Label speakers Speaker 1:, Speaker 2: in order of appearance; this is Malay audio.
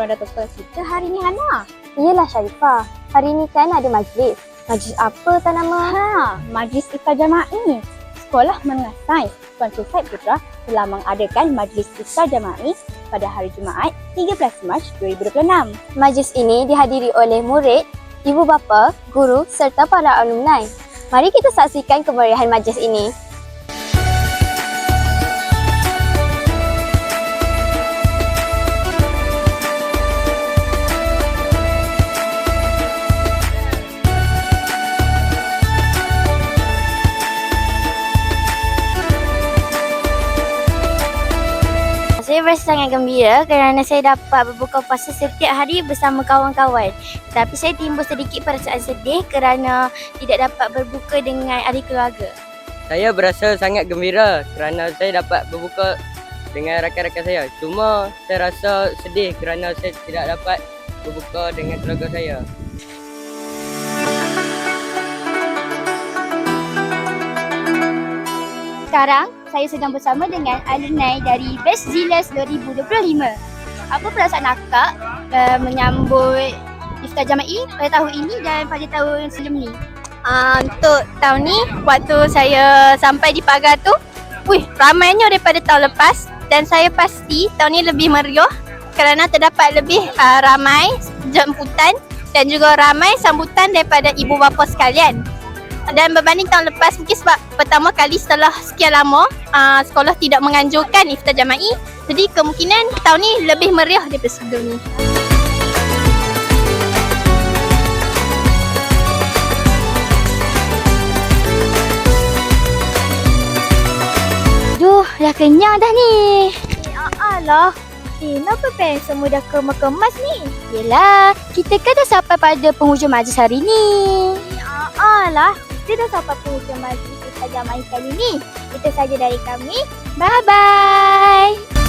Speaker 1: orang dah tonton kita hari ni, Hana?
Speaker 2: Iyalah Sharifah, hari ni kan ada majlis. Majlis apa tak nama?
Speaker 1: Majlis Iftar Jama'i. Sekolah Menengah Sains Tuan Said Putra telah mengadakan Majlis Iftar Jama'i pada hari Jumaat 13 Mac 2026.
Speaker 2: Majlis ini dihadiri oleh murid, ibu bapa, guru serta para alumni. Mari kita saksikan kemeriahan majlis ini. Saya berasa sangat gembira kerana saya dapat berbuka puasa setiap hari bersama kawan-kawan. Tapi saya timbul sedikit perasaan sedih kerana tidak dapat berbuka dengan ahli keluarga.
Speaker 3: Saya berasa sangat gembira kerana saya dapat berbuka dengan rakan-rakan saya. Cuma saya rasa sedih kerana saya tidak dapat berbuka dengan keluarga saya.
Speaker 1: Sekarang, saya sedang bersama dengan alumni dari Best Zilas 2025. Apa perasaan akak menyambut Iftar Jama'i pada tahun ini dan pada tahun sebelum ni?
Speaker 2: Untuk tahun ni, waktu saya sampai di pagar tu, ramainya daripada tahun lepas dan saya pasti tahun ni lebih meriah kerana terdapat lebih ramai jemputan dan juga ramai sambutan daripada ibu bapa sekalian. Dan berbanding tahun lepas, mungkin sebab pertama kali setelah sekian lama sekolah tidak menganjurkan Iftar Jama'i, jadi kemungkinan tahun ni lebih meriah daripada sebelum ni.
Speaker 1: Duh, dah kenyang dah ni. Alah, kenapa pen semua dah kemas-kemas ni?
Speaker 2: Yelah, kita kan dah sampai pada penghujung majlis hari ni.
Speaker 1: Alah, kita dah sampai penghujung majlis Iftar Jama'i kali ni. Itu saja dari kami. Bye-bye.